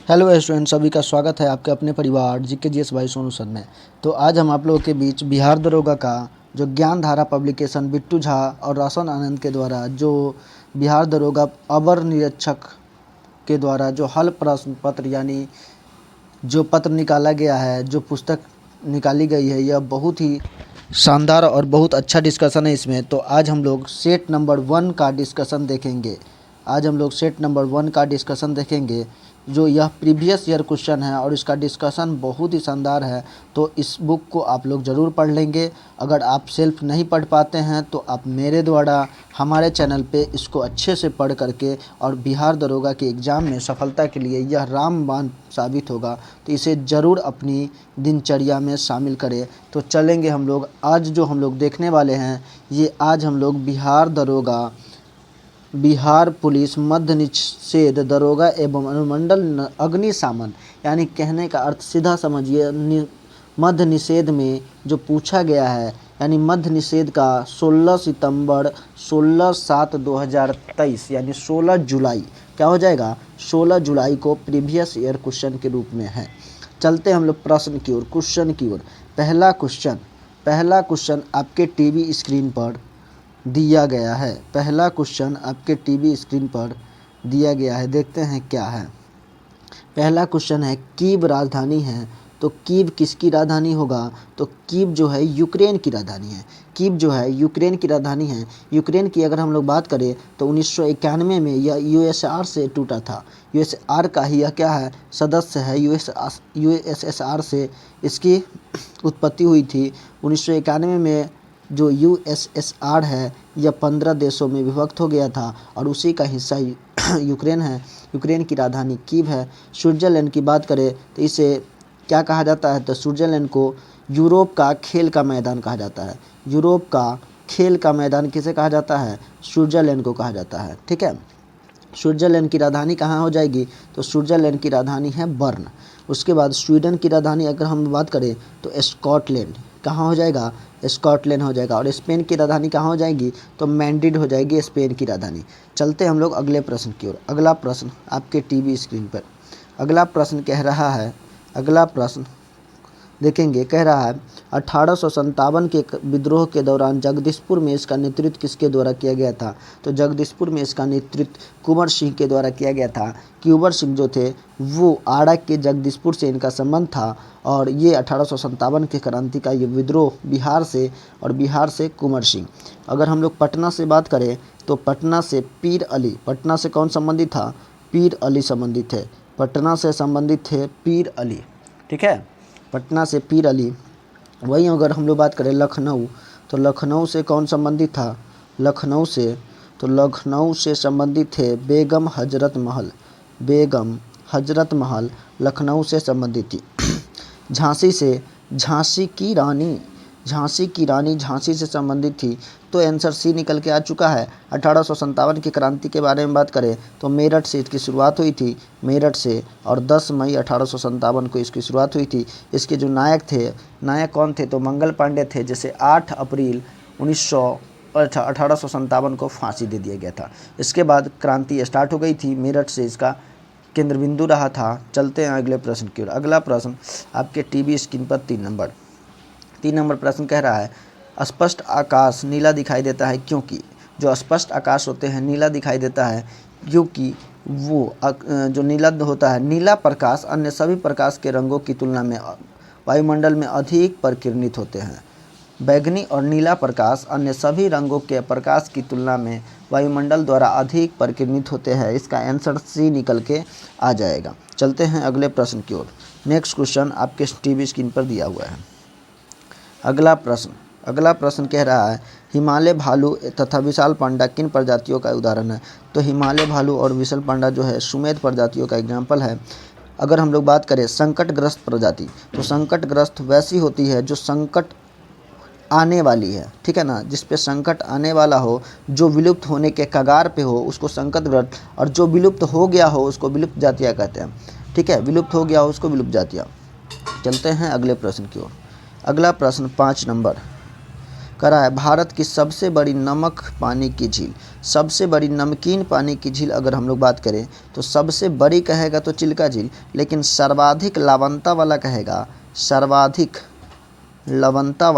Hello student, सभी का स्वागत है आपके अपने परिवार GKGS भाई सोनू सर में। तो आज हम आप लोगों के बीच बिहार दरोगा का जो ज्ञान धारा पब्लिकेशन बिट्टू झा और रोशन आनंद के द्वारा जो बिहार दरोगा अवर निरीक्षक के द्वारा जो हल प्रश्न पत्र यानी जो पत्र निकाला गया है, जो पुस्तक निकाली गई है, यह बहुत ही शानदार और बहुत अच्छा डिस्कशन है इसमें। तो आज हम लोग सेट नंबर 1 का डिस्कशन देखेंगे। जो यह प्रीवियस ईयर क्वेश्चन है और इसका डिस्कशन बहुत ही शानदार है। तो इस बुक को आप लोग ज़रूर पढ़ लेंगे। अगर आप सेल्फ नहीं पढ़ पाते हैं तो आप मेरे द्वारा हमारे चैनल पे इसको अच्छे से पढ़ करके और बिहार दरोगा के एग्ज़ाम में सफलता के लिए यह रामबाण साबित होगा। तो इसे ज़रूर अपनी दिनचर्या में शामिल करें। तो चलेंगे हम लोग। आज जो हम लोग देखने वाले हैं, ये आज हम लोग बिहार दरोगा, बिहार पुलिस मध्य निषेध दरोगा एवं अनुमंडल अग्निशमन, यानी कहने का अर्थ सीधा समझिए, मध्य निषेध में जो पूछा गया है, यानी मध्य निषेध का 16 सितंबर 16/7/2023 यानी 16 जुलाई क्या हो जाएगा, 16 जुलाई को प्रीवियस ईयर क्वेश्चन के रूप में है। चलते हम लोग प्रश्न की ओर, क्वेश्चन की ओर। पहला क्वेश्चन आपके टीवी स्क्रीन पर दिया गया है। पहला क्वेश्चन आपके टीवी स्क्रीन पर दिया गया है, देखते हैं क्या है। पहला क्वेश्चन है, कीव राजधानी है, तो कीव किसकी राजधानी होगा? तो कीव जो है यूक्रेन की राजधानी है। कीव जो है यूक्रेन की राजधानी है। यूक्रेन की अगर हम लोग बात करें तो 1991 में यह यूएसएसआर से टूटा था। यूएसएसआर का ही यह क्या है, सदस्य है। यूएसएसआर से इसकी उत्पत्ति हुई थी। 1991 में जो यूएसएसआर है यह 15 देशों में विभक्त हो गया था और उसी का हिस्सा यूक्रेन है। यूक्रेन की राजधानी कीव है। स्विट्ज़रलैंड की बात करें तो इसे क्या कहा जाता है, तो स्विट्ज़रलैंड को यूरोप का खेल का मैदान कहा जाता है। यूरोप का खेल का मैदान किसे कहा जाता है? स्विट्ज़रलैंड को कहा जाता है। ठीक है। स्विट्ज़रलैंड की राजधानी कहाँ हो जाएगी? तो स्विट्ज़रलैंड की राजधानी है बर्न। उसके बाद स्वीडन की राजधानी अगर हम बात करें तो स्कॉटलैंड कहाँ हो जाएगा? स्कॉटलैंड हो जाएगा। और स्पेन की राजधानी कहाँ हो जाएगी? तो मैड्रिड हो जाएगी स्पेन की राजधानी। चलते हम लोग अगले प्रश्न की ओर। अगला प्रश्न आपके टीवी स्क्रीन पर, अगला प्रश्न कह रहा है, अगला प्रश्न देखेंगे, कह रहा है 1857 के विद्रोह के दौरान जगदीशपुर में इसका नेतृत्व किसके द्वारा किया गया था? तो जगदीशपुर में इसका नेतृत्व कुंवर सिंह के द्वारा किया गया था। कुंवर सिंह जो थे वो आड़ा के जगदीशपुर से इनका संबंध था और ये 1857 के क्रांति का ये विद्रोह बिहार से, और बिहार से कुंवर सिंह। अगर हम लोग पटना से बात करें तो पटना से पीर अली, पटना से कौन संबंधित था? पीर अली संबंधित थे। पटना से संबंधित थे पीर अली। ठीक है, पटना से पीर अली। वहीं अगर हम लोग बात करें लखनऊ, तो लखनऊ से कौन संबंधित था? लखनऊ से, तो लखनऊ से संबंधित थे बेगम हजरत महल। बेगम हजरत महल लखनऊ से संबंधित थी। झांसी से, झांसी की रानी, झांसी की रानी झांसी से संबंधित थी। तो आंसर सी निकल के आ चुका है। 1857 की क्रांति के बारे में बात करें तो मेरठ से इसकी शुरुआत हुई थी, मेरठ से, और 10 मई 1857 को इसकी शुरुआत हुई थी। इसके जो नायक थे, नायक कौन थे? तो मंगल पांडे थे, जैसे 8 अप्रैल 1857 को फांसी दे दिया गया था। इसके बाद क्रांति स्टार्ट हो गई थी, मेरठ से इसका केंद्र बिंदु रहा था। चलते हैं अगले प्रश्न की ओर। अगला प्रश्न आपके टीवी स्क्रीन पर 3 नंबर प्रश्न कह रहा है, स्पष्ट आकाश नीला दिखाई देता है क्योंकि? जो स्पष्ट आकाश होते हैं नीला दिखाई देता है क्योंकि वो जो नीला होता है, नीला प्रकाश अन्य सभी प्रकाश के रंगों की तुलना में वायुमंडल में अधिक परिकिरणित होते हैं। बैंगनी और नीला प्रकाश अन्य सभी रंगों के प्रकाश की तुलना में वायुमंडल द्वारा अधिक परिकिरणित होते हैं। इसका आंसर सी निकल के आ जाएगा। चलते हैं अगले प्रश्न की ओर। नेक्स्ट क्वेश्चन आपके टीवी स्क्रीन पर दिया हुआ है। अगला प्रश्न कह रहा है, हिमालय भालू तथा विशाल पांडा किन प्रजातियों का उदाहरण है? तो हिमालय भालू और विशाल पांडा जो है सुमेध प्रजातियों का एग्जाम्पल है। अगर हम लोग बात करें संकटग्रस्त प्रजाति, तो संकटग्रस्त वैसी होती है जो संकट आने वाली है, ठीक है ना, जिस पे संकट आने वाला हो, जो विलुप्त होने के कगार पे हो उसको संकटग्रस्त, और जो विलुप्त हो गया हो उसको विलुप्त जातियाँ कहते हैं। ठीक है, विलुप्त हो गया हो उसको विलुप्त जातियाँ। चलते हैं अगले प्रश्न की ओर। अगला प्रश्न 5 नंबर करा है, भारत की सबसे बड़ी नमक पानी की झील। सबसे बड़ी नमकीन पानी की झील अगर हम लोग बात करें तो सबसे बड़ी कहेगा तो चिल्का झील, लेकिन सर्वाधिक लवणता वाला कहेगा, सर्वाधिक लवणता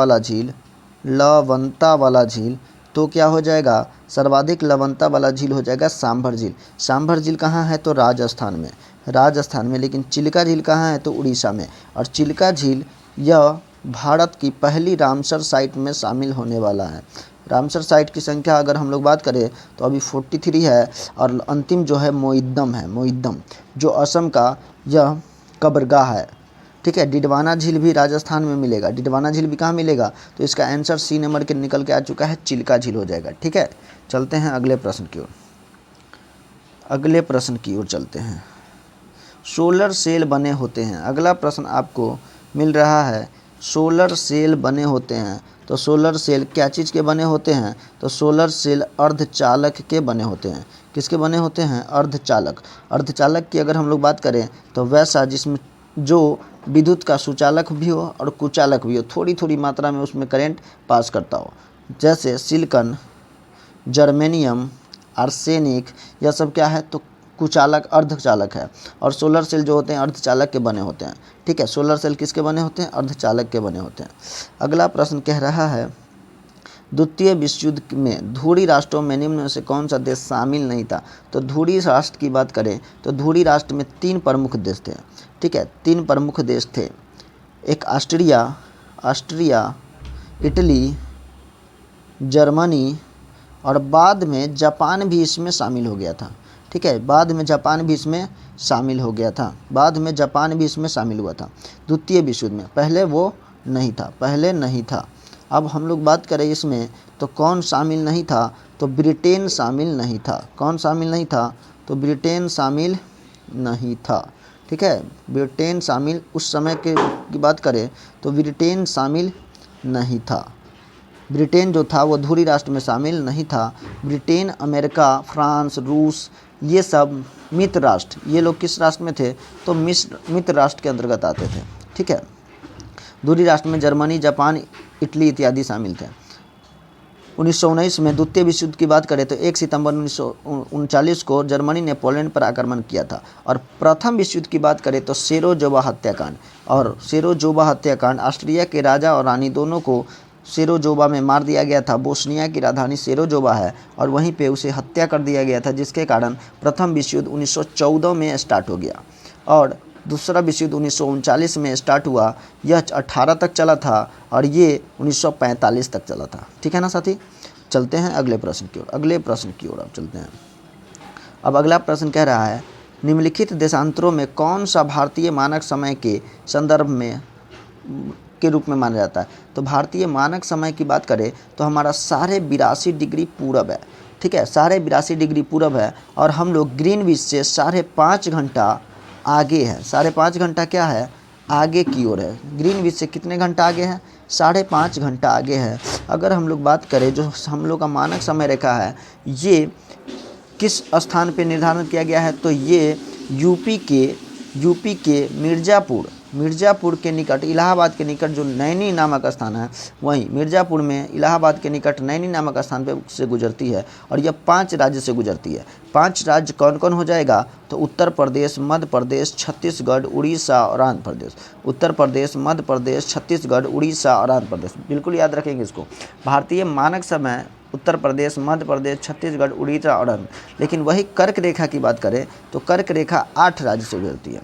वाला झील तो क्या हो जाएगा, सर्वाधिक लवणता वाला झील हो जाएगा सांभर झील। सांभर झील कहाँ है तो राजस्थान में, लेकिन चिल्का झील कहाँ है तो उड़ीसा में। और चिल्का झील यह भारत की पहली रामसर साइट में शामिल होने वाला है। रामसर साइट की संख्या अगर हम लोग बात करें तो अभी 43 है, और अंतिम जो है मोइद्दम जो असम का यह कब्रगाह है। ठीक है, डिडवाना झील भी राजस्थान में मिलेगा। डिडवाना झील भी कहाँ मिलेगा तो इसका आंसर सी नंबर के निकल के आ चुका है, चिल्का झील हो जाएगा। ठीक है, चलते हैं अगले प्रश्न की ओर चलते हैं। सोलर सेल बने होते हैं। अगला प्रश्न आपको मिल रहा है, सोलर सेल बने होते हैं तो सोलर सेल क्या चीज़ के बने होते हैं तो सोलर सेल अर्धचालक के बने होते हैं। किसके बने होते हैं, अर्धचालक की अगर हम लोग बात करें तो वैसा जिसमें जो विद्युत का सुचालक भी हो और कुचालक भी हो, थोड़ी थोड़ी मात्रा में उसमें करंट पास करता हो, जैसे सिलिकॉन, जर्मेनियम, आर्सेनिक, यह सब क्या है तो कुचालक अर्धचालक है। और सोलर सेल जो होते हैं अर्धचालक के बने होते हैं। ठीक है, सोलर सेल किसके बने होते हैं, अर्धचालक के बने होते हैं। अगला प्रश्न कह रहा है, द्वितीय विश्व युद्ध में धुरी राष्ट्रों में निम्न में से कौन सा देश शामिल नहीं था। तो धुरी राष्ट्र की बात करें तो धुरी राष्ट्र में 3 प्रमुख देश थे। ठीक है, 3 प्रमुख देश थे, एक ऑस्ट्रिया, इटली, जर्मनी, और बाद में जापान भी इसमें शामिल हो गया था। ठीक है, बाद में जापान भी इसमें शामिल हुआ था द्वितीय विश्व युद्ध में। पहले वो नहीं था। अब हम लोग बात करें इसमें तो कौन शामिल नहीं था तो ब्रिटेन शामिल नहीं था। कौन शामिल नहीं था तो ब्रिटेन शामिल नहीं था। ठीक है, ब्रिटेन शामिल उस समय की बात करें तो ब्रिटेन शामिल नहीं था। ब्रिटेन जो था वो धुरी राष्ट्र में शामिल नहीं था। ब्रिटेन, अमेरिका, फ्रांस, रूस, ये सब मित्र राष्ट्र, ये लोग किस राष्ट्र में थे तो मित्र राष्ट्र के अंतर्गत आते थे। ठीक है, धुरी राष्ट्र में जर्मनी, जापान, इटली इत्यादि शामिल थे। 1919 में द्वितीय विश्व युद्ध की बात करें तो 1 सितंबर 1939 को जर्मनी ने पोलैंड पर आक्रमण किया था। और प्रथम विश्व युद्ध की बात करें तो सेरोजोवा हत्याकांड ऑस्ट्रिया के राजा और रानी दोनों को सेरोजोवा में मार दिया गया था। बोस्निया की राजधानी सेरोजोवा है और वहीं पे उसे हत्या कर दिया गया था, जिसके कारण प्रथम विश्व युद्ध 1914 में स्टार्ट हो गया और दूसरा विश्व युद्ध 1939 में स्टार्ट हुआ। यह 18 तक चला था और ये 1945 तक चला था। ठीक है ना साथी, चलते हैं अगले प्रश्न की ओर अब चलते हैं। अब अगला प्रश्न कह रहा है, निम्नलिखित देशांतरों में कौन सा भारतीय मानक समय के संदर्भ में के रूप में माना जाता है। तो भारतीय मानक समय की बात करें तो हमारा 82.5 डिग्री पूरब है। ठीक है, 82.5 डिग्री पूरब है और हम लोग ग्रीनविच से 5.5 घंटा आगे है। 5.5 घंटा क्या है, आगे की ओर है। ग्रीनविच से कितने घंटा आगे है, 5.5 घंटा आगे है। अगर हम लोग बात करें जो हम लोग का मानक समय रेखा है, ये किस स्थान पे निर्धारण किया गया है तो ये यूपी के मिर्ज़ापुर के निकट, इलाहाबाद के निकट जो नैनी नामक स्थान है, वहीं मिर्ज़ापुर में इलाहाबाद के निकट नैनी नामक स्थान पे से गुजरती है और यह 5 राज्य से गुजरती है। 5 राज्य कौन कौन हो जाएगा तो उत्तर प्रदेश, मध्य प्रदेश, छत्तीसगढ़, उड़ीसा और आंध्र प्रदेश। उत्तर प्रदेश, मध्य प्रदेश, छत्तीसगढ़, उड़ीसा और आंध्र प्रदेश, बिल्कुल याद रखेंगे इसको। भारतीय मानक समय उत्तर प्रदेश, मध्य प्रदेश, छत्तीसगढ़, उड़ीसा और आंध्र। लेकिन वही कर्क रेखा की बात करें तो कर्क रेखा 8 राज्य से गुजरती है।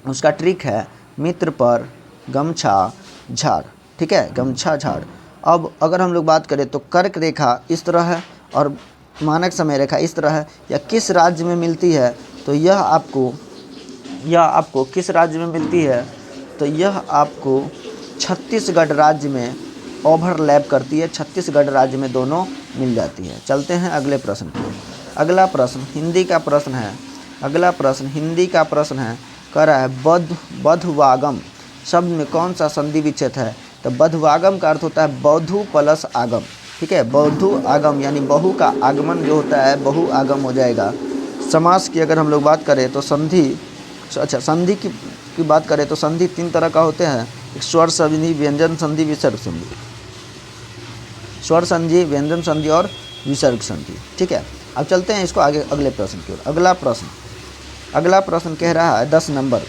उसका ट्रिक है मित्र पर गमछा झाड़। ठीक है, गमछा झाड़। अब अगर हम लोग बात करें तो कर्क रेखा इस तरह है और मानक समय रेखा इस तरह है। यह किस राज्य में मिलती है तो यह आपको किस राज्य में मिलती है तो यह आपको छत्तीसगढ़ राज्य में ओवरलैप करती है। छत्तीसगढ़ राज्य में दोनों मिल जाती है। चलते हैं अगले प्रश्न पर। अगला प्रश्न हिंदी का प्रश्न है। कह रहा है बधवागम शब्द में कौन सा संधि विच्छेद है। तो बधवागम का अर्थ होता है बधु प्लस आगम। ठीक है, बधु आगम यानी बहु का आगमन जो होता है बहु आगम हो जाएगा। समास की अगर हम लोग बात करें तो संधि की बात करें तो संधि 3 तरह का होते हैं, एक स्वर संधि, व्यंजन संधि, विसर्ग संधि। स्वर संधि, व्यंजन संधि और विसर्ग संधि। ठीक है, अब चलते हैं इसको आगे अगले प्रश्न की ओर। अगला प्रश्न कह रहा है 10 नंबर,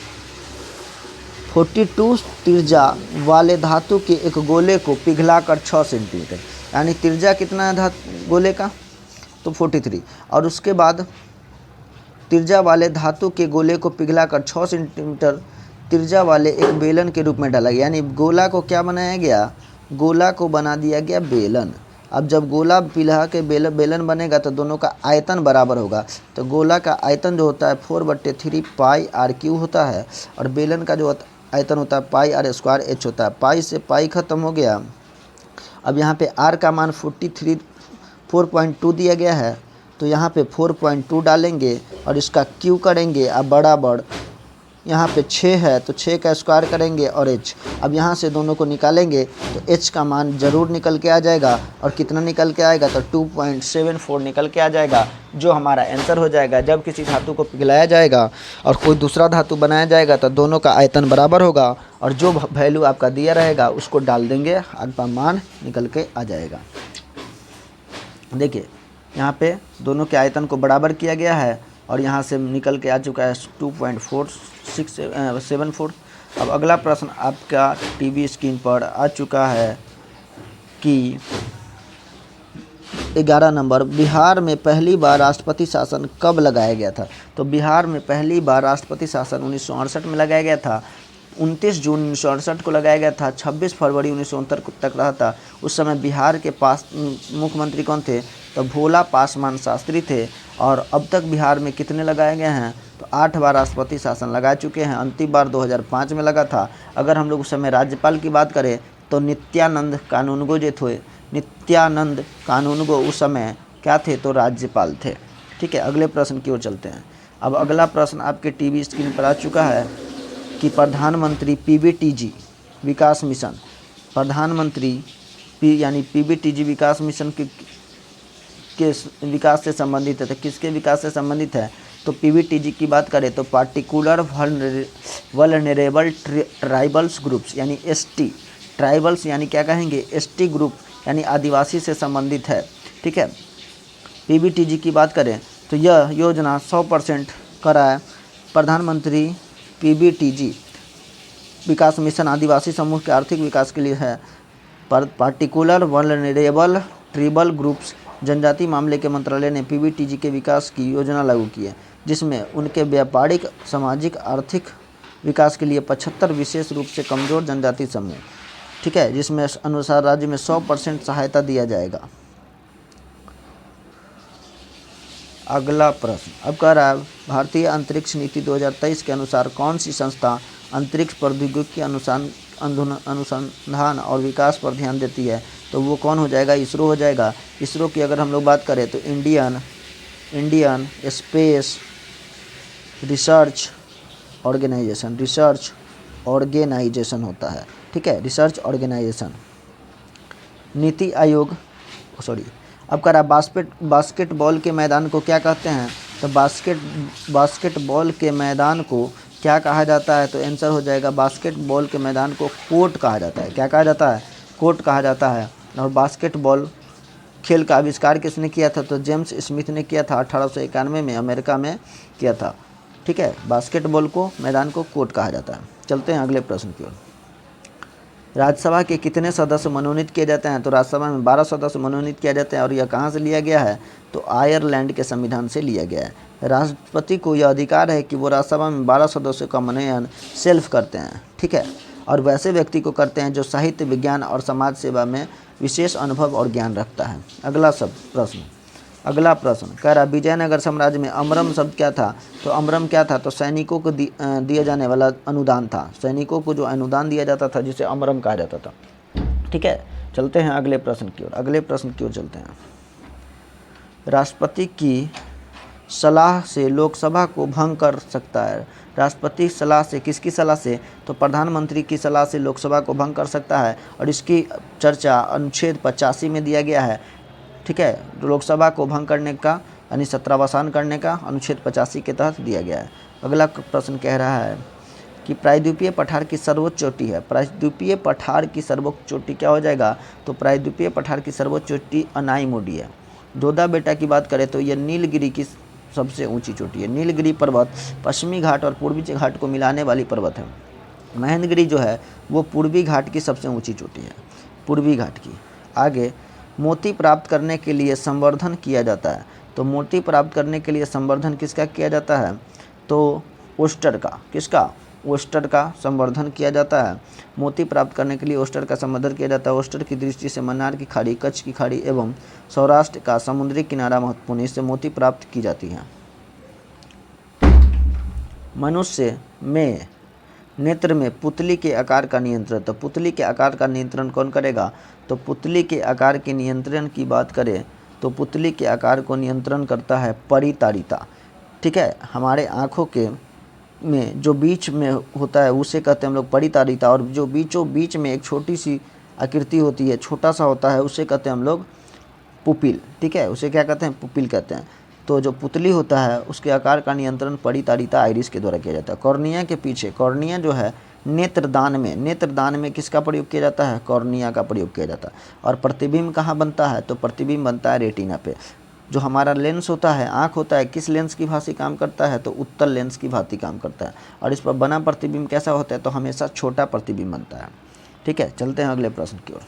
42 त्रिज्या वाले धातु के एक गोले को पिघलाकर 6 सेंटीमीटर, यानी त्रिज्या कितना है गोले का, तो 43, और उसके बाद त्रिज्या वाले धातु के गोले को पिघलाकर 6 सेंटीमीटर त्रिज्या वाले एक बेलन के रूप में डाला गया, यानी गोला को क्या बनाया गया, गोला को बना दिया गया बेलन। अब जब गोला पिघला के बेलन बनेगा तो दोनों का आयतन बराबर होगा, तो गोला का आयतन जो होता है 4/3 पाई आर क्यू होता है, और बेलन का जो आयतन होता है पाई आर स्क्वायर एच होता है। पाई से पाई खत्म हो गया। अब यहाँ पे आर का मान 4.2 दिया गया है, तो यहाँ पे 4.2 डालेंगे और इसका क्यू करेंगे। अब बराबर यहाँ पे 6 है तो 6 का स्क्वायर करेंगे और एच। अब यहाँ से दोनों को निकालेंगे तो एच का मान ज़रूर निकल के आ जाएगा, और कितना निकल के आएगा, तो 2.74 निकल के आ जाएगा, जो हमारा आंसर हो जाएगा। जब किसी धातु को पिघलाया जाएगा और कोई दूसरा धातु बनाया जाएगा तो दोनों का आयतन बराबर होगा, और जो वैल्यू आपका दिया रहेगा उसको डाल देंगे, आपका मान निकल के आ जाएगा। देखिए यहाँ पे दोनों के आयतन को बराबर किया गया है, और यहाँ से निकल के आ चुका है 2.4674। अब अगला प्रश्न आपका टीवी स्क्रीन पर आ चुका है कि 11 नंबर, बिहार में पहली बार राष्ट्रपति शासन कब लगाया गया था। तो बिहार में पहली बार राष्ट्रपति शासन 1968 में लगाया गया था। 29 जून 1968 को लगाया गया था। 26 फरवरी 1969 तक रहा था। उस समय बिहार के पास मुख्यमंत्री कौन थे, तो भोला पासवान शास्त्री थे। और अब तक बिहार में कितने लगाए गए हैं, तो 8 बार राष्ट्रपति शासन लगा चुके हैं। अंतिम बार 2005 में लगा था। अगर हम लोग उस समय राज्यपाल की बात करें तो नित्यानंद कानूनगो जो थे, नित्यानंद कानूनगो उस समय क्या थे, तो राज्यपाल थे। ठीक है, अगले प्रश्न की ओर चलते हैं। अब अगला प्रश्न आपके टीवी स्क्रीन पर आ चुका है कि प्रधानमंत्री पीबीटीजी विकास मिशन, प्रधानमंत्री यानी पीबीटीजी विकास मिशन के विकास से संबंधित है। तो किसके विकास से संबंधित है, तो पीबीटीजी की बात करें तो पार्टिकुलर वल्नरेबल ट्राइबल्स ग्रुप्स, यानी एसटी ट्राइबल्स, यानी क्या कहेंगे, एसटी ग्रुप, यानी आदिवासी से संबंधित है। ठीक है, पीबीटीजी की बात करें तो यह योजना 100% कराए प्रधानमंत्री पीबीटीजी विकास मिशन आदिवासी समूह के आर्थिक विकास के लिए है। पार्टिकुलर वल्नरेबल ट्राइबल ग्रुप्स जनजाति मामले के मंत्रालय ने पीबीटीजी के विकास की योजना लागू की है, जिसमें उनके व्यापारिक, सामाजिक, आर्थिक विकास के लिए 75 विशेष रूप से कमज़ोर जनजाति समूह, ठीक है, जिसमें अनुसार राज्य में 100% सहायता दिया जाएगा। अगला प्रश्न अब कह रहा है, भारतीय अंतरिक्ष नीति 2023 के अनुसार कौन सी संस्था अंतरिक्ष प्रौद्योगिकी अनुसंधान और विकास पर ध्यान देती है, तो वो कौन हो जाएगा, इसरो हो जाएगा। इसरो की अगर हम लोग बात करें तो इंडियन स्पेस रिसर्च ऑर्गेनाइजेशन होता है। ठीक है, रिसर्च ऑर्गेनाइजेशन। नीति आयोग अब कह रहा है बास्केटबॉल के मैदान को क्या कहते हैं, तो बास्केटबॉल के मैदान को क्या कहा जाता है, तो आंसर हो जाएगा बास्केटबॉल के मैदान को कोर्ट कहा जाता है। क्या कहा जाता है, कोर्ट कहा जाता है। और बास्केटबॉल खेल का आविष्कार किसने किया था, तो जेम्स स्मिथ ने किया था, 1891 में अमेरिका में किया था। ठीक है, बास्केटबॉल को मैदान को कोर्ट कहा जाता है। चलते हैं अगले प्रश्न की ओर। राज्यसभा के कितने सदस्य मनोनीत किए जाते हैं, तो राज्यसभा में 12 सदस्य मनोनीत किए जाते हैं। और यह कहाँ से लिया गया है, तो आयरलैंड के संविधान से लिया गया है। राष्ट्रपति को यह अधिकार है कि वो राज्यसभा में 12 सदस्यों का मनोनयन सेल्फ करते हैं। ठीक है, और वैसे व्यक्ति को करते हैं जो साहित्य, विज्ञान और समाज सेवा में विशेष अनुभव और ज्ञान रखता है। अगला प्रश्न कह रहा, विजयनगर साम्राज्य में अमरम शब्द क्या था, तो अमरम क्या था, तो सैनिकों को दिया जाने वाला अनुदान था। सैनिकों को जो अनुदान दिया जाता था जिसे अमरम कहा जाता था। ठीक है, चलते हैं अगले प्रश्न की ओर चलते हैं। राष्ट्रपति की सलाह से लोकसभा को भंग कर सकता है। राष्ट्रपति सलाह से, किसकी सलाह से, तो प्रधानमंत्री की सलाह से लोकसभा को भंग कर सकता है। और इसकी चर्चा अनुच्छेद 85 में दिया गया है। ठीक है, लोकसभा को भंग करने का यानी सत्रावसान करने का अनुच्छेद 85 के तहत दिया गया है। अगला प्रश्न कह रहा है कि प्रायद्वीपीय पठार की सर्वोच्च चोटी है। प्रायद्वीपीय पठार की सर्वोच्च चोटी क्या हो जाएगा, तो प्रायद्वीपीय पठार की सर्वोच्च चोटी अनाईमुडी है। जोधा बेटा की बात करें तो यह नीलगिरी की सबसे ऊंची चोटी है। नीलगिरी पर्वत पश्चिमी घाट और पूर्वी घाट को मिलाने वाली पर्वत है। महेंद्रगिरी जो है वो पूर्वी घाट की सबसे ऊंची चोटी है, पूर्वी घाट की। आगे, मोती प्राप्त करने के लिए संवर्धन किया जाता है। तो मोती प्राप्त करने के लिए संवर्धन किसका किया जाता है? तो ओस्टर का। किसका? ओस्टर का संवर्धन किया जाता है। मोती प्राप्त करने के लिए ओस्टर का संवर्धन किया जाता है। ओस्टर की दृष्टि से मन्नार की खाड़ी, कच्छ की खाड़ी एवं सौराष्ट्र का समुद्री किनारा महत्वपूर्ण, इससे मोती प्राप्त की जाती है। मनुष्य में नेत्र में पुतली के आकार का नियंत्रण। तो पुतली के आकार का नियंत्रण कौन करेगा? तो पुतली के आकार के नियंत्रण की बात करें तो पुतली के आकार को नियंत्रण करता है परितारिता। ठीक है, हमारे आँखों के में जो बीच में होता है उसे कहते हैं हम लोग परितारिता, और जो बीचों बीच में एक छोटी सी आकृति होती है, छोटा सा होता है, उसे कहते हैं हम लोग पुपिल। ठीक है, उसे क्या कहते हैं? पुपिल कहते हैं। तो जो पुतली होता है उसके आकार का नियंत्रण परितारिता आइरिस के द्वारा किया जाता है। कॉर्निया के पीछे, कॉर्निया जो है नेत्रदान में किसका प्रयोग किया जाता है? कॉर्निया का प्रयोग किया जाता है। और प्रतिबिंब कहाँ बनता है? तो प्रतिबिंब बनता है रेटिना पे। जो हमारा लेंस होता है, आँख होता है, किस लेंस की भांति काम करता है? तो उत्तल लेंस की भांति काम करता है। और इस पर बना प्रतिबिंब कैसा होता है? तो हमेशा छोटा प्रतिबिंब बनता है। ठीक है, चलते हैं अगले प्रश्न की ओर।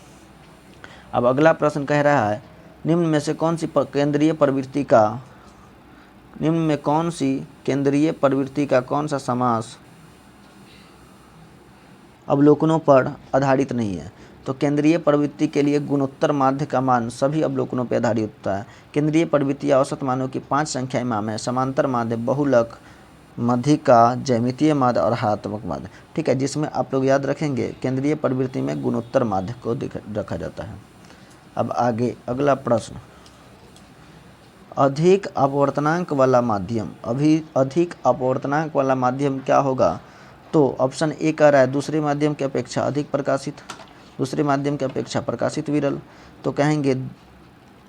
अब अगला प्रश्न कह रहा है, निम्न में कौन सी केंद्रीय प्रवृत्ति का कौन सा समास अवलोकनों पर आधारित नहीं है? तो केंद्रीय प्रवृत्ति के लिए गुणोत्तर माध्य का मान सभी अवलोकनों पर आधारित होता है। केंद्रीय प्रवृत्ति औसत मानों की 5 संख्याएं माम है: समांतर माध्य, बहुलक, मध्यिका, ज्यामितीय माध्य और हरात्मक माध्य। ठीक है, जिसमें आप लोग याद रखेंगे केंद्रीय प्रवृत्ति में गुणोत्तर माध्य को रखा जाता है। अब आगे अगला प्रश्न, अधिक अपवर्तनांक वाला माध्यम क्या होगा? तो ऑप्शन ए कह रहा है दूसरे माध्यम की अपेक्षा अधिक प्रकाशित, दूसरे माध्यम की अपेक्षा प्रकाशित विरल। तो कहेंगे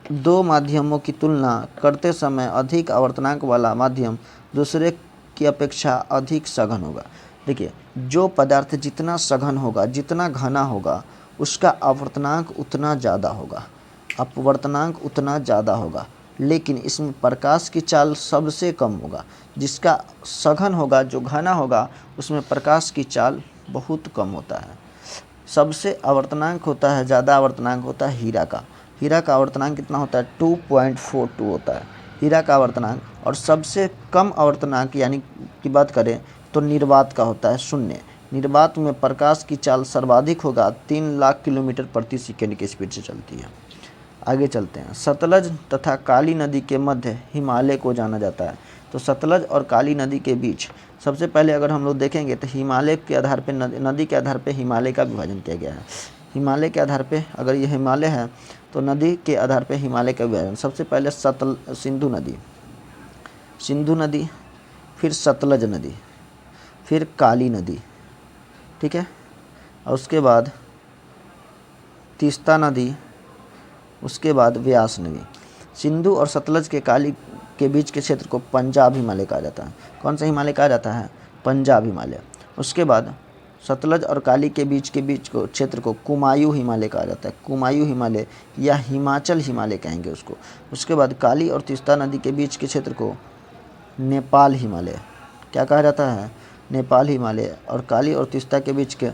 दो माध्यमों की तुलना करते समय अधिक आवर्तनांक वाला माध्यम दूसरे की अपेक्षा अधिक सघन होगा। देखिए, जो पदार्थ जितना सघन होगा, जितना घना होगा, उसका अपवर्तनांक उतना ज़्यादा होगा, अपवर्तनांक उतना ज़्यादा होगा। लेकिन इसमें प्रकाश की चाल सबसे कम होगा। जिसका सघन होगा, जो घना होगा, उसमें प्रकाश की चाल बहुत कम होता है। सबसे आवर्तनांक होता है, ज़्यादा आवर्तनांक होता है हीरा का। हीरा का आवर्तनांक कितना होता है? 2.42 होता है हीरा का आवर्तनांक। और सबसे कम आवर्तनांक यानी की बात करें तो निर्वात का होता है 0। निर्वात में प्रकाश की चाल सर्वाधिक होगा, 3 लाख किलोमीटर प्रति सेकंड की स्पीड से चलती है। आगे चलते हैं, सतलज तथा काली नदी के मध्य हिमालय को जाना जाता है। तो सतलज और काली नदी के बीच सबसे पहले अगर हम लोग देखेंगे तो हिमालय के आधार पे, नदी के आधार पे हिमालय का विभाजन किया गया है। हिमालय के आधार पे, अगर ये हिमालय है तो नदी के आधार पे हिमालय का विभाजन। सबसे पहले सिंधु नदी, फिर सतलज नदी, फिर काली नदी। ठीक है, और उसके बाद तीस्ता नदी, उसके बाद व्यास नदी। सिंधु और सतलज के काली के बीच के क्षेत्र को पंजाब हिमालय कहा जाता है। कौन सा हिमालय कहा जाता है? पंजाब हिमालय। उसके बाद सतलज और काली के बीच को क्षेत्र को कुमायूं हिमालय कहा जाता है। कुमायूं हिमालय या हिमाचल हिमालय कहेंगे उसको। उसके बाद काली और तीस्ता नदी के बीच के क्षेत्र को नेपाल हिमालय क्या कहा जाता है? नेपाल हिमालय। और काली और तीस्ता के बीच के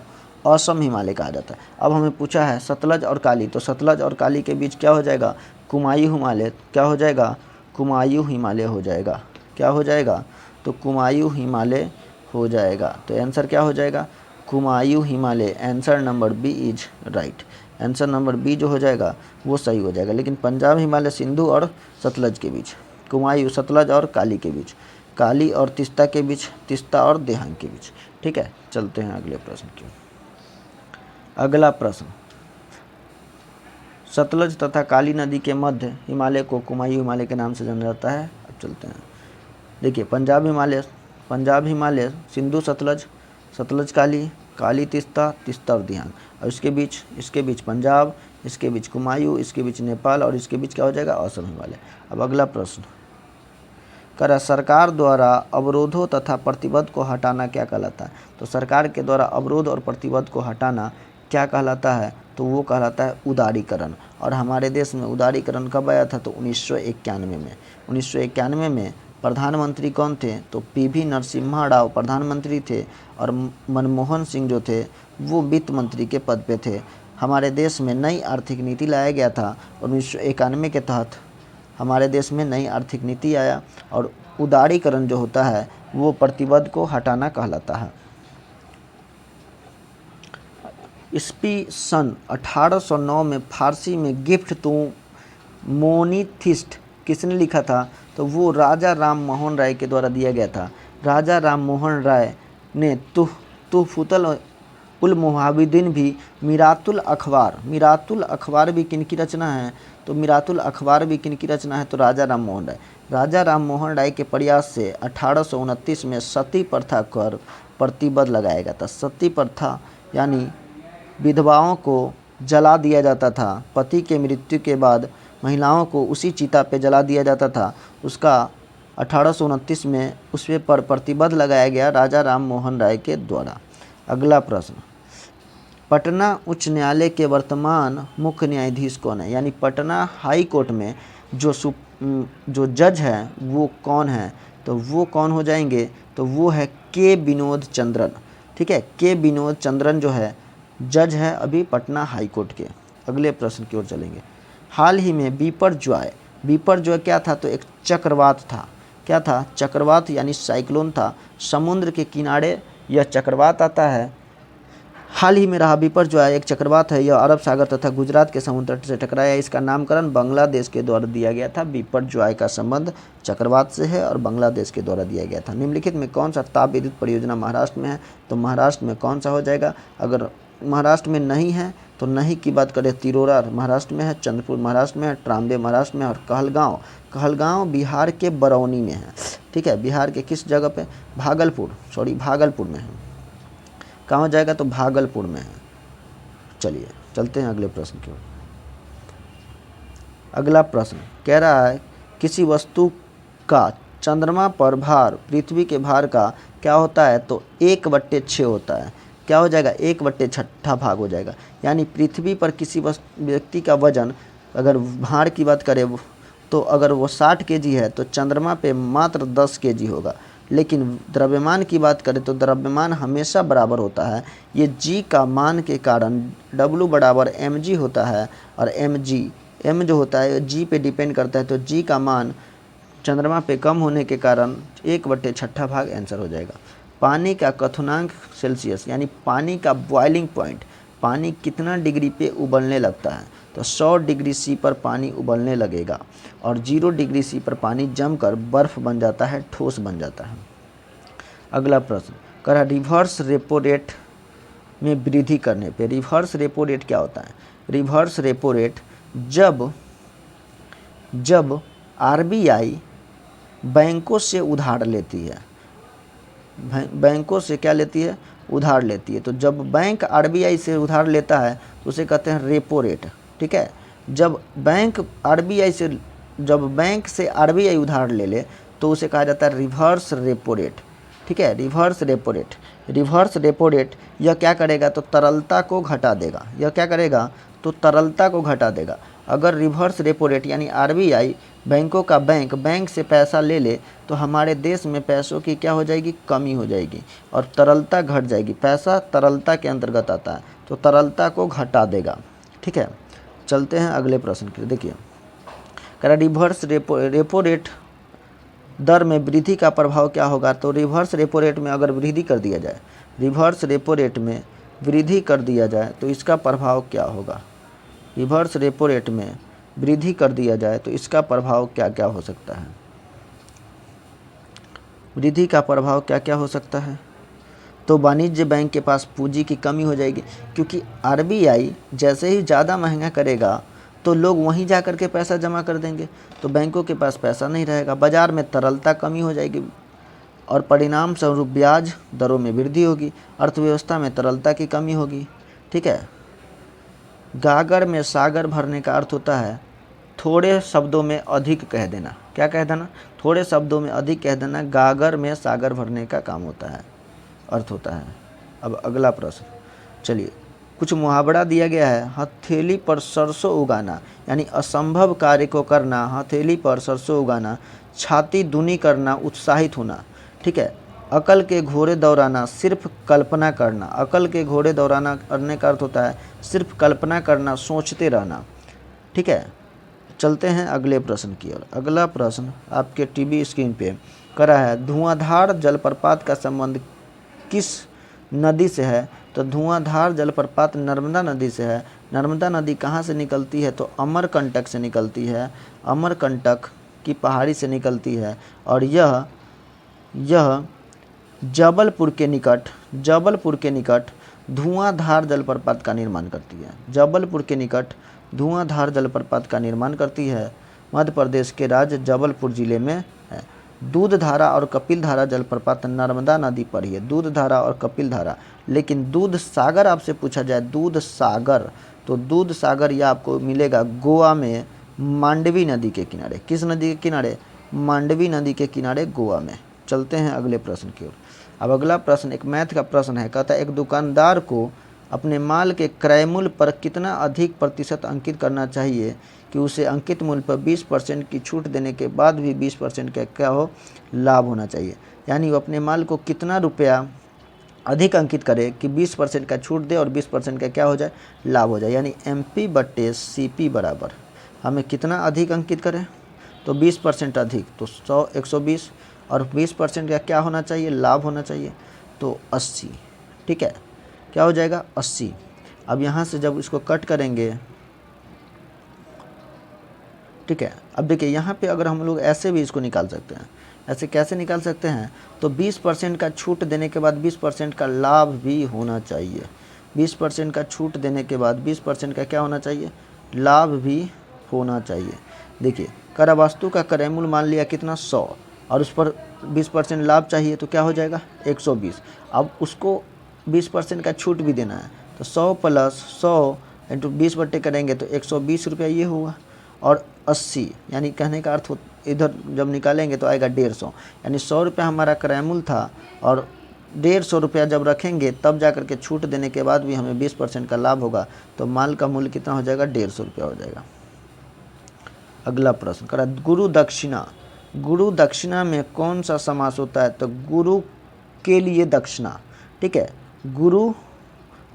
असम हिमालय कहा जाता है। अब हमें पूछा है सतलज और काली, तो सतलज और काली के बीच क्या हो जाएगा? कुमायूं हिमालय। क्या हो जाएगा? कुमायूं हिमालय हो जाएगा। क्या हो जाएगा? तो कुमायूं हिमालय हो जाएगा। तो आंसर क्या हो जाएगा? Kumaon Himalaya. Answer number B is right. Answer number B जो हो जाएगा वो सही हो जाएगा। लेकिन पंजाब हिमालय सिंधु और सतलज के बीच, कुमायूं सतलज और काली के बीच, काली और तीस्ता के बीच, तीस्ता और देहांग के बीच। ठीक है, चलते हैं अगले प्रश्न की। अगला प्रश्न, सतलज तथा काली नदी के मध्य हिमालय को कुमायूं हिमालय के नाम से जाना जाता है। अब चलते हैं, देखिए पंजाब हिमालय सिंधु सतलज, सतलज काली, काली तीस्ता, तीस्ता और दिहांग। और इसके बीच पंजाब, इसके बीच कुमायूं, इसके बीच नेपाल और इसके बीच क्या हो जाएगा? असम हिमालय। अब अगला प्रश्न करा, सरकार द्वारा अवरोधों तथा प्रतिबंध को हटाना क्या कहलाता है? तो सरकार के द्वारा अवरोध और प्रतिबंध को हटाना क्या कहलाता है? तो वो कहलाता है उदारीकरण। और हमारे देश में उदारीकरण कब आया था? तो 1991 में। 1991 में प्रधानमंत्री कौन थे? तो पीवी नरसिम्हा राव प्रधानमंत्री थे और मनमोहन सिंह जो थे वो वित्त मंत्री के पद पे थे। हमारे देश में नई आर्थिक नीति लाया गया था 1991 के तहत हमारे देश में नई आर्थिक नीति आया और उदारीकरण जो होता है वो प्रतिबद्ध को हटाना कहलाता है। ईस्वी सन 1809 में फारसी में गिफ्ट टू मोनीथिस्ट किसने लिखा था? तो वो राजा राम मोहन राय के द्वारा दिया गया था। राजा राम मोहन राय ने तुहफतुल उल मुहाविदीन भी मीरातुल अखबार भी किन की रचना है? तो मीरातुल अखबार भी किन की रचना है? तो राजा राम मोहन राय। राजा राम मोहन राय के प्रयास से 1829 में सती प्रथा कर प्रतिबंध लगाया गया था। सती प्रथा यानी विधवाओं को जला दिया जाता था। पति के मृत्यु के बाद महिलाओं को उसी चिता पे जला दिया जाता था। उसका 1829 में उस पर प्रतिबंध लगाया गया राजा राम मोहन राय के द्वारा। अगला प्रश्न, पटना उच्च न्यायालय के वर्तमान मुख्य न्यायाधीश कौन है? यानी पटना हाई कोर्ट में जो जज है वो कौन है? तो वो कौन हो जाएंगे? तो वो है के विनोद चंद्रन। ठीक है, के विनोद चंद्रन जो है जज है अभी पटना हाई कोर्ट के। अगले प्रश्न की ओर चलेंगे। हाल ही में बिपरजॉय क्या था? तो एक चक्रवात था। क्या था? चक्रवात यानी साइक्लोन था। समुद्र के किनारे यह चक्रवात आता है। हाल ही में रहा बिपरजॉय एक चक्रवात है। यह अरब सागर तथा गुजरात के समुद्र तट से टकराया। इसका नामकरण बांग्लादेश के द्वारा दिया गया था। बिपरजॉय का संबंध चक्रवात से है और बांग्लादेश के द्वारा दिया गया था। निम्नलिखित में कौन सा ताप विद्युत परियोजना महाराष्ट्र में है? तो महाराष्ट्र में कौन सा हो जाएगा? अगर महाराष्ट्र में नहीं है तो नहीं की बात करें, तिरोरा महाराष्ट्र में है, चंद्रपुर महाराष्ट्र में है, ट्राम्बे महाराष्ट्र में है और कहलगांव बिहार के बरौनी में है। ठीक है, बिहार के किस जगह पे? भागलपुर में है। कहाँ हो जाएगा? तो भागलपुर में है। चलिए चलते हैं अगले प्रश्न की ओर। अगला प्रश्न कह रहा है किसी वस्तु का चंद्रमा पर भार पृथ्वी के भार का क्या होता है? तो 1/6 होता है। क्या हो जाएगा? 1/6 भाग हो जाएगा। यानी पृथ्वी पर किसी व्यक्ति का वजन अगर भार की बात करें तो अगर वो 60 केजी है तो चंद्रमा पे मात्र 10 केजी होगा। लेकिन द्रव्यमान की बात करें तो द्रव्यमान हमेशा बराबर होता है। ये जी का मान के कारण W बराबर mg होता है और m जो होता है जी पे डिपेंड करता है। तो जी का मान चंद्रमा पे कम होने के कारण 1/6 भाग आंसर हो जाएगा। पानी का क्वथनांक सेल्सियस यानी पानी का बॉइलिंग पॉइंट, पानी कितना डिग्री पे उबलने लगता है? तो 100 डिग्री सी पर पानी उबलने लगेगा और 0 डिग्री सी पर पानी जमकर बर्फ़ बन जाता है, ठोस बन जाता है। अगला प्रश्न कह रहा रिवर्स रेपो रेट में वृद्धि करने पे। रिवर्स रेपो रेट क्या होता है? रिवर्स रेपो रेट जब RBI बैंकों से उधार लेती है, बैंकों से क्या लेती है? उधार लेती है। तो जब बैंक RBI से उधार लेता है तो उसे कहते हैं रेपो रेट। ठीक है, जब बैंक से RBI उधार ले तो उसे कहा जाता है रिवर्स रेपो रेट। ठीक है, रिवर्स रेपो रेट यह क्या करेगा? तो तरलता को घटा देगा। यह क्या करेगा? तो तरलता को घटा देगा। अगर रिवर्स रेपो रेट यानी RBI बैंकों का बैंक से पैसा ले तो हमारे देश में पैसों की क्या हो जाएगी? कमी हो जाएगी और तरलता घट जाएगी। पैसा तरलता के अंतर्गत आता है तो तरलता को घटा देगा। ठीक है, चलते हैं अगले प्रश्न के। देखिए कह रहा रिवर्स रेपो रेट दर में वृद्धि का प्रभाव क्या होगा? तो रिवर्स रेपो रेट में अगर वृद्धि कर दिया जाए, रिवर्स रेपो रेट में वृद्धि कर दिया जाए तो इसका प्रभाव क्या होगा? रिवर्स रेपो रेट में वृद्धि कर दिया जाए तो इसका प्रभाव क्या क्या हो सकता है? वृद्धि का प्रभाव क्या क्या हो सकता है? तो वाणिज्य बैंक के पास पूंजी की कमी हो जाएगी, क्योंकि RBI जैसे ही ज़्यादा महंगा करेगा तो लोग वहीं जा कर के पैसा जमा कर देंगे, तो बैंकों के पास पैसा नहीं रहेगा। बाज़ार में तरलता कमी हो जाएगी और परिणाम स्वरूप ब्याज दरों में वृद्धि होगी। अर्थव्यवस्था में तरलता की कमी होगी। ठीक है, गागर में सागर भरने का अर्थ होता है थोड़े शब्दों में अधिक कह देना। क्या कह देना? थोड़े शब्दों में अधिक कह देना। गागर में सागर भरने का काम होता है, अर्थ होता है। अब अगला प्रश्न चलिए कुछ मुहावरा दिया गया है, हथेली पर सरसों उगाना यानी असंभव कार्य को करना, हथेली पर सरसों उगाना, छाती दूनी करना, उत्साहित होना। ठीक है। अकल के घोड़े दौड़ाना, सिर्फ कल्पना करना। अकल के घोड़े दौड़ाना करने का अर्थ होता है सिर्फ कल्पना करना, सोचते रहना। ठीक है। चलते हैं अगले प्रश्न की ओर। अगला प्रश्न आपके टीवी स्क्रीन पे करा है, धुआंधार जलप्रपात का संबंध किस नदी से है? तो धुआंधार जलप्रपात नर्मदा नदी से है। नर्मदा नदी कहाँ से निकलती है? तो अमरकंटक से निकलती है, अमरकंटक की पहाड़ी से निकलती है। और यह जबलपुर के निकट धुआंधार जलप्रपात का निर्माण करती है। जबलपुर के निकट धुआंधार जलप्रपात का निर्माण करती है। मध्य प्रदेश के राज्य जबलपुर जिले में है। दूधधारा और कपिलधारा जलप्रपात नर्मदा नदी पर ही है। दूधधारा और कपिलधारा। लेकिन दूध सागर आपसे पूछा जाए, दूध सागर, तो दूध सागर यह आपको मिलेगा गोवा में, मांडवी नदी के किनारे। किस नदी के किनारे? मांडवी नदी के किनारे, गोवा में। चलते हैं अगले प्रश्न की ओर। अब अगला प्रश्न एक मैथ का प्रश्न है। कहता है एक दुकानदार को अपने माल के क्रय मूल्य पर कितना अधिक प्रतिशत अंकित करना चाहिए कि उसे अंकित मूल्य पर 20% की छूट देने के बाद भी 20% का क्या हो, लाभ होना चाहिए। यानी वो अपने माल को कितना रुपया अधिक अंकित करे कि 20% का छूट दे और 20% का क्या हो जाए, लाभ हो जाए। यानी MP/CP बराबर हमें कितना अधिक अंकित करें? तो 20% अधिक, तो 100 120, और 20% का क्या होना चाहिए, लाभ होना चाहिए, तो 80। ठीक है। क्या हो जाएगा, 80। अब यहाँ से जब इसको कट करेंगे, ठीक है, अब देखिए यहाँ पे अगर हम लोग ऐसे भी इसको निकाल सकते हैं। ऐसे कैसे निकाल सकते हैं? तो 20% का छूट देने के बाद 20% का लाभ भी होना चाहिए। 20% का छूट देने के बाद 20% का क्या होना चाहिए, लाभ भी होना चाहिए। देखिए करा वस्तु का क्रय मूल्य मान लिया कितना, 100, और उस पर 20% लाभ चाहिए, तो क्या हो जाएगा, 120। अब उसको 20% का छूट भी देना है, तो 100 + 100 इंटू 20 करेंगे तो 120 रुपया ये हुआ। और 80 यानी कहने का अर्थ इधर जब निकालेंगे तो आएगा 150। यानी 100 रुपया हमारा क्रय मूल्य था, और 150 रुपया जब रखेंगे तब जा करके छूट देने के बाद भी हमें 20% का लाभ होगा, तो माल का मूल्य कितना हो जाएगा, 150 रुपया हो जाएगा। अगला प्रश्न करा, गुरु दक्षिणा। गुरु दक्षिणा में कौन सा समास होता है? तो गुरु के लिए दक्षिणा। ठीक है। गुरु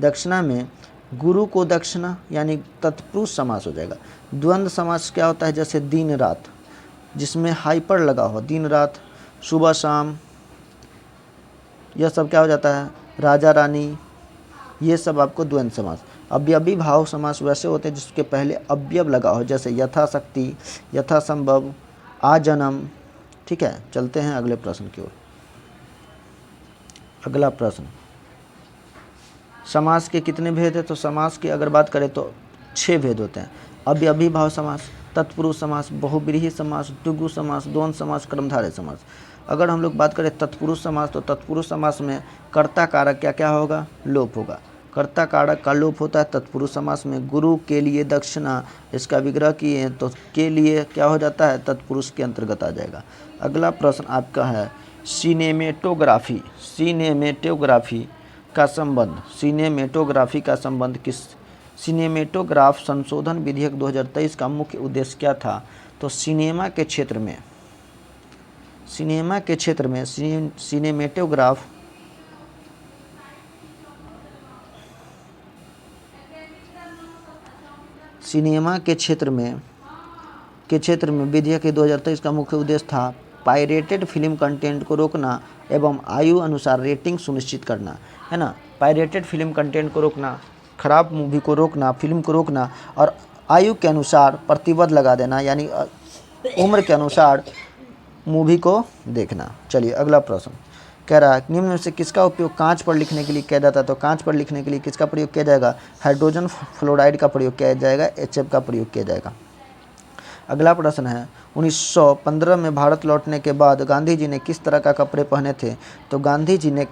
दक्षिणा में गुरु को दक्षिणा यानी तत्पुरुष समास हो जाएगा। द्वंद्व समास क्या होता है? जैसे दिन रात, जिसमें हाइपर लगा हो, दिन रात, सुबह शाम, यह सब क्या हो जाता है, राजा रानी, ये सब आपको द्वंद्व समास। अवयवी भाव समास वैसे होते हैं जिसके पहले अवयव लगा हो, जैसे यथाशक्ति, यथासंभव, आजन्म। ठीक है। चलते हैं अगले प्रश्न की ओर। अगला प्रश्न, समास के कितने भेद है? तो समास की अगर बात करें तो 6 भेद होते हैं। अवयवी भाव समास, तत्पुरुष समास, बहुब्रीहि समास, द्विगु समास, द्वंद्व समास, कर्मधारय समास। अगर हम लोग बात करें तत्पुरुष समास, तो तत्पुरुष समास में कर्ता कारक क्या क्या होगा, लोप होगा। कर्ता कारक का लोप होता है तत्पुरुष समास में। गुरु के लिए दक्षिणा, इसका विग्रह किए तो के लिए क्या हो जाता है, तत्पुरुष के अंतर्गत आ जाएगा। अगला प्रश्न आपका है सिनेमेटोग्राफी। सिनेमेटोग्राफी का संबंध, सिनेमेटोग्राफी का संबंध किस? सिनेमेटोग्राफ संशोधन विधेयक 2023 का मुख्य उद्देश्य क्या था? तो सिनेमा के क्षेत्र में सिनेमेटोग्राफ सिनेमा के क्षेत्र में विधेयक 2023 का मुख्य उद्देश्य था पायरेटेड फिल्म कंटेंट को रोकना एवं आयु अनुसार रेटिंग सुनिश्चित करना, है ना। पायरेटेड फिल्म कंटेंट को रोकना, खराब मूवी को रोकना, फिल्म को रोकना, और आयु के अनुसार प्रतिबंध लगा देना, यानी उम्र के अनुसार मूवी को देखना। चलिए अगला प्रश्न कह रहा है निम्न में से किसका उपयोग कांच पर लिखने के लिए किया जाता है? तो कांच पर लिखने के लिए किसका प्रयोग किया जाएगा? हाइड्रोजन फ्लोराइड का प्रयोग किया जाएगा, HF का प्रयोग किया जाएगा। अगला प्रश्न है 1915 में भारत लौटने के बाद गांधी जी ने किस तरह का कपड़े पहने थे? तो गांधी जी ने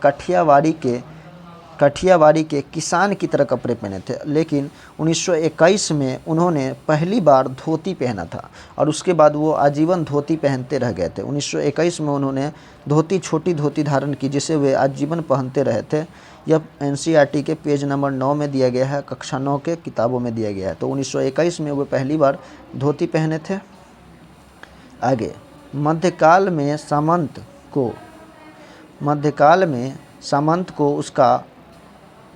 काठियावाड़ी के किसान की तरह कपड़े पहने थे, लेकिन 1921 में उन्होंने पहली बार धोती पहना था और उसके बाद वो आजीवन धोती पहनते रह गए थे। 1921 में उन्होंने धोती, छोटी धोती धारण की, जिसे वे आजीवन पहनते रहे थे। यह एनसीईआरटी के पेज नंबर 9 में दिया गया है, कक्षा 9 के किताबों में दिया गया है। तो 1921 में वे पहली बार धोती पहने थे। आगे, मध्यकाल में सामंत को उसका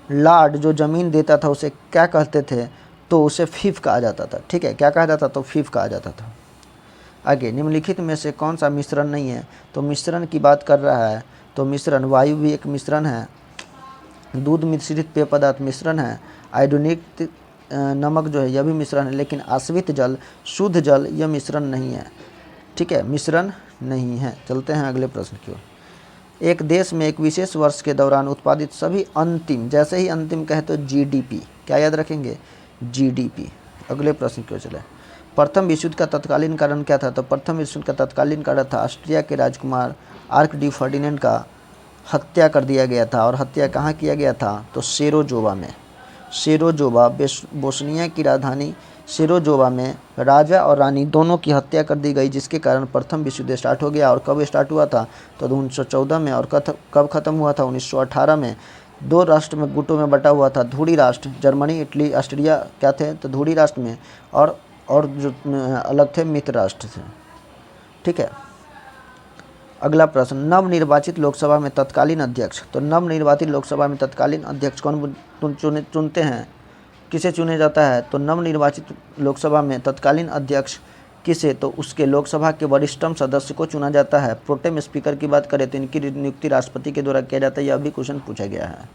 लार्ड जो ज़मीन देता था उसे क्या कहते थे? तो उसे फीफ कहा जाता था। ठीक है, क्या कहा जाता? तो फीफ कहा जाता था। आगे, निम्नलिखित में से कौन सा मिश्रण नहीं है? तो मिश्रण की बात कर रहा है, तो मिश्रण, वायु भी एक मिश्रण है, दूध मिश्रित पेय पदार्थ मिश्रण है, आयोडीनिक नमक जो है यह भी मिश्रण है, लेकिन आश्रित जल, शुद्ध जल, यह मिश्रण नहीं है। ठीक है, मिश्रण नहीं है। चलते हैं अगले प्रश्न की ओर। एक देश में एक विशेष वर्ष के दौरान उत्पादित सभी अंतिम, जैसे ही अंतिम कहे तो जीडीपी, क्या याद रखेंगे? जीडीपी। अगले प्रश्न की ओर चले। प्रथम विश्व युद्ध का तत्कालीन कारण क्या था? तो प्रथम विश्व युद्ध का तत्कालीन कारण था ऑस्ट्रिया के राजकुमार आर्क डी फर्डिनेंड का हत्या कर दिया गया था। और हत्या कहाँ किया गया था? तो सेरोजोवा में। सेरोजोवा, बोस्निया की राजधानी सेरोजोवा में राजा और रानी दोनों की हत्या कर दी गई, जिसके कारण प्रथम विश्व युद्ध स्टार्ट हो गया। और कब स्टार्ट हुआ था? तो 1914 में। और कब ख़त्म हुआ था? 1918 में। दो राष्ट्र में गुटों में बटा हुआ था। धूड़ी राष्ट्र, जर्मनी, इटली, ऑस्ट्रिया क्या थे? तो धूड़ी राष्ट्र में। और जो अलग थे मित्र राष्ट्र थे। ठीक है, अगला प्रश्न, नवनिर्वाचित लोकसभा में तत्कालीन अध्यक्ष। तो नवनिर्वाचित लोकसभा में तत्कालीन अध्यक्ष कौन चुनते हैं? किसे चुने जाता है? तो नवनिर्वाचित लोकसभा में तत्कालीन अध्यक्ष किसे? तो उसके लोकसभा के वरिष्ठतम सदस्य को चुना जाता है। प्रोटेम स्पीकर की बात करें तो इनकी नियुक्ति राष्ट्रपति के द्वारा किया जाता है। यह भी क्वेश्चन पूछा गया है।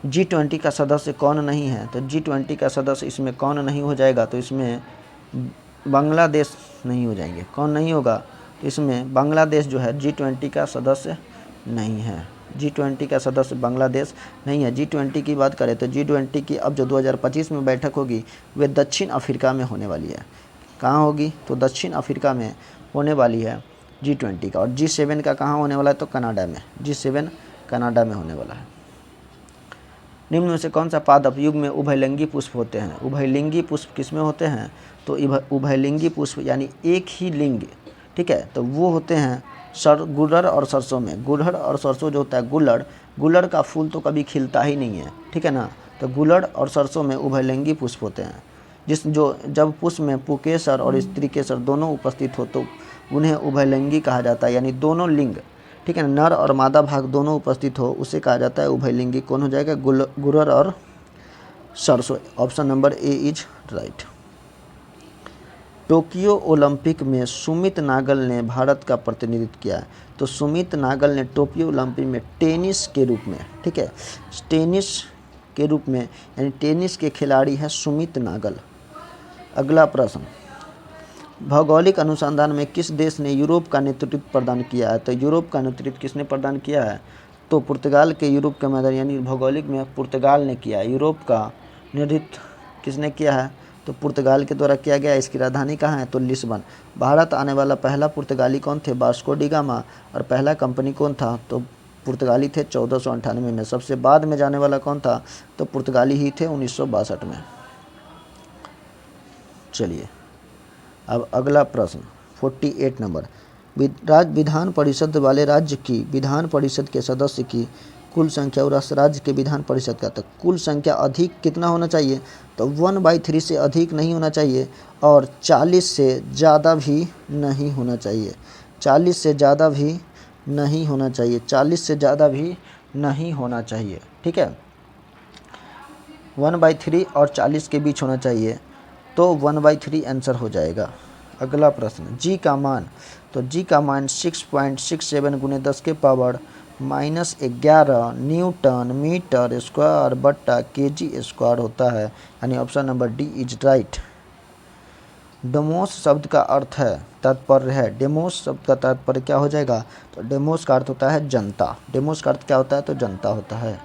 G20 का सदस्य कौन नहीं है? तो G20 का सदस्य इसमें कौन नहीं हो जाएगा? तो इसमें बांग्लादेश नहीं हो जाएंगे। कौन नहीं होगा? तो इसमें बांग्लादेश जो है G20 का सदस्य नहीं है। G20 का सदस्य बांग्लादेश नहीं है। G20 की बात करें तो G20 की अब जो 2025 में बैठक होगी वे दक्षिण अफ्रीका में होने वाली है। कहाँ होगी? तो दक्षिण अफ्रीका में होने वाली है G20 का। और G7 का कहाँ होने वाला है? तो कनाडा में। G7 कनाडा में होने वाला है। निम्न में से कौन सा पादप युग में उभयलिंगी पुष्प होते हैं? उभयलिंगी पुष्प किस में होते हैं? तो उभयलिंगी पुष्प यानी एक ही लिंग, ठीक है, तो वो होते हैं गुड़हल और सरसों में। गुड़हल और सरसों जो होता है, गुड़हल का फूल तो कभी खिलता ही नहीं है, ठीक है ना। तो गुड़हल और सरसों में उभयलिंगी पुष्प होते हैं। जब पुष्प में पुंकेसर और स्त्री केसर दोनों उपस्थित हो तो उन्हें उभयलिंगी कहा जाता है, यानी दोनों लिंग, ठीक है, नर और मादा भाग दोनों उपस्थित हो उसे कहा जाता है उभयलिंगी। कौन हो जाएगा? गुड़हल और सरसों। Option number A is right. Tokyo Olympic में सुमित नागल ने भारत का प्रतिनिधित्व किया है। तो सुमित नागल ने टोक्यो ओलंपिक में टेनिस के रूप में, ठीक है, टेनिस के रूप में, यानी टेनिस के खिलाड़ी हैं सुमित नागल। अगला प्रश्न, भौगोलिक अनुसंधान में किस देश ने यूरोप का नेतृत्व प्रदान किया है? तो यूरोप का नेतृत्व किसने प्रदान किया है? तो पुर्तगाल के यूरोप के मैदान, यानी भौगोलिक में पुर्तगाल ने किया है। यूरोप का नेतृत्व किसने किया है? तो पुर्तगाल के द्वारा किया गया। इसकी राजधानी कहाँ है? तो लिस्बन। भारत आने वाला पहला पुर्तगाली कौन थे? Vasco D gamma. और पहला कंपनी कौन था? तो पुर्तगाली थे 1498 में। सबसे बाद में जाने वाला कौन था? तो पुर्तगाली ही थे 1962 में। चलिए अब अगला प्रश्न 48 नंबर, विधान परिषद वाले राज्य की विधान परिषद के सदस्य की कुल संख्या और राज्य के विधान परिषद का तक कुल संख्या अधिक कितना होना चाहिए? तो 1/3 से अधिक नहीं होना चाहिए और 40 से ज़्यादा भी नहीं होना चाहिए। 40 से ज़्यादा भी नहीं होना चाहिए। 40 से ज़्यादा भी नहीं होना चाहिए, ठीक है। 1/3 और 40 के बीच होना चाहिए, तो 1/3 आंसर हो जाएगा। अगला प्रश्न, जी का मान। तो जी का मान 6.67 × 10 के पावर -11 न्यूटन मीटर स्क्वायर बट्टा केजी स्क्वायर होता है, यानी option number D is right. Demos शब्द का अर्थ है तात्पर्य है। डेमोस शब्द का तात्पर्य क्या हो जाएगा? तो डेमोस का अर्थ होता है जनता। डेमोस का अर्थ क्या होता है? तो जनता होता है।